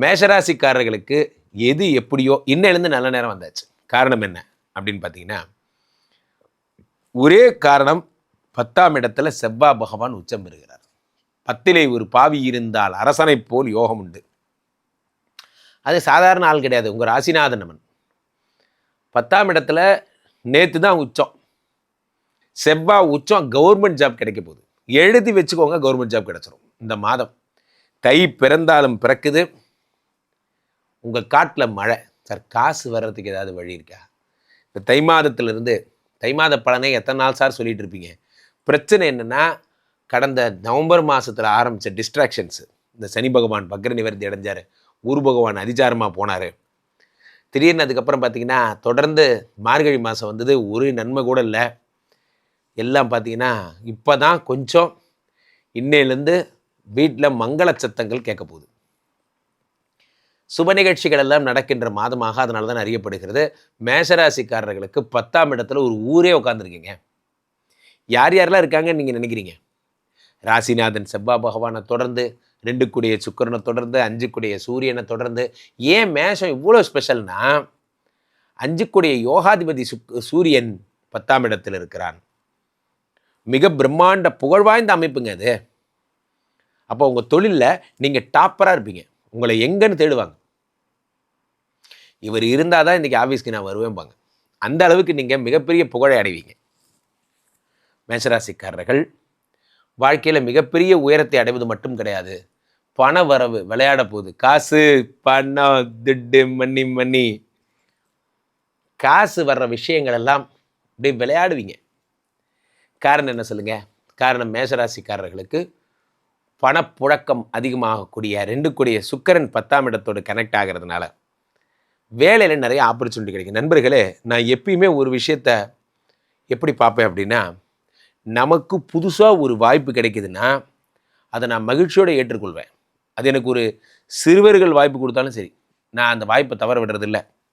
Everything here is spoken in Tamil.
மேஷராசிக்காரர்களுக்கு எது எப்படியோ இன்னிலிருந்து நல்ல நேரம் வந்தாச்சு. காரணம் என்ன அப்படின்னு பார்த்தீங்கன்னா, ஒரே காரணம் 10ஆம் இடத்துல செவ்வாய் பகவான் உச்சம் பெறுகிறார். 10லே ஒரு பாவி இருந்தால் அரசனைப் போல் யோகம் உண்டு. அது சாதாரண ஆள் கிடையாது. உங்கள் ராசிநாதன் அவன் 10ஆம் இடத்துல நேற்று தான் உச்சம். செவ்வாய் உச்சம், கவர்மெண்ட் ஜாப் கிடைக்க போகுது. எழுதி வச்சுக்கோங்க, கவர்மெண்ட் ஜாப் கிடைச்சிரும் இந்த மாதம். தை பிறந்தாலும் பிறக்குது. உங்கள் காட்டில் மழை. சார், காசு வர்றதுக்கு ஏதாவது வழி இருக்கா? இந்த தை மாதத்திலிருந்து தை மாத பலனை எத்தனை நாள் சார் சொல்லிட்டு இருப்பீங்க? பிரச்சனை என்னென்னா, கடந்த நவம்பர் மாதத்தில் ஆரம்பித்த டிஸ்ட்ராக்ஷன்ஸு. இந்த சனி பகவான் வக்ர நிவர்த்தி அடைஞ்சார், குரு பகவான் அதிசாரமாக போனார். திடீர்னு அதுக்கப்புறம் பார்த்தீங்கன்னா தொடர்ந்து மார்கழி மாதம் வந்தது, ஒரு நன்மை கூட இல்லை. எல்லாம் பார்த்தீங்கன்னா இப்போ தான் கொஞ்சம் இன்னையிலேருந்து வீட்டில் மங்கள சத்தங்கள் கேட்க போகுது. சுப நிகழ்ச்சிகள் எல்லாம் நடக்கின்ற மாதமாக அதனால தான் அறியப்படுகிறது. மேஷராசிக்காரர்களுக்கு 10ஆம் இடத்துல ஒரு ஊரே உட்காந்துருக்கீங்க. யார் யாரெல்லாம் இருக்காங்கன்னு நீங்கள் நினைக்கிறீங்க? ராசிநாதன் செவ்வாய் பகவானை தொடர்ந்து, 2 கூடிய சுக்கிரனை தொடர்ந்து, 5 கூடிய சூரியனை தொடர்ந்து. ஏன் மேஷம் இவ்வளோ ஸ்பெஷல்னா, 5 கூடிய யோகாதிபதி சூரியன் 10ஆம் இடத்தில் இருக்கிறான். மிக பிரம்மாண்ட புகழ்வாய்ந்த அமைப்புங்க அது. அப்போ உங்கள் தொழிலில் நீங்கள் டாப்பராக இருப்பீங்க. உங்களை எங்கன்னு தேடுவாங்க. இவர் இருந்தால் தான் இன்றைக்கி ஆஃபீஸ்க்கு நான் வருவேன்பாங்க. அந்த அளவுக்கு நீங்கள் மிகப்பெரிய புகழை அடைவீங்க. மேஷராசிக்காரர்கள் வாழ்க்கையில் மிகப்பெரிய உயரத்தை அடைவது மட்டும் கிடையாது, பண வரவு விளையாட போகுது. காசு, பணம், துட்டு, மணி காசு வர்ற விஷயங்கள் எல்லாம் அப்படியே விளையாடுவீங்க. காரணம் என்ன சொல்லுங்கள்? காரணம் மேஷராசிக்காரர்களுக்கு பணப்புழக்கம் அதிகமாகக்கூடிய 2 கூடிய சுக்கிரன் 10ஆம் இடத்தோடு கனெக்ட் ஆகிறதுனால வேலையில் நிறைய ஆப்பர்ச்சுனிட்டி கிடைக்கும். நண்பர்களே, நான் எப்பயுமே ஒரு விஷயத்தை எப்படி பார்ப்பேன் அப்படின்னா, நமக்கு புதுசாக ஒரு வாய்ப்பு கிடைக்குதுன்னா அதை நான் மகிழ்ச்சியோடு ஏற்றுக்கொள்வேன். அது எனக்கு ஒரு சிறுவர்கள் வாய்ப்பு கொடுத்தாலும் சரி, நான் அந்த வாய்ப்பை தவற விடுறதில்லை.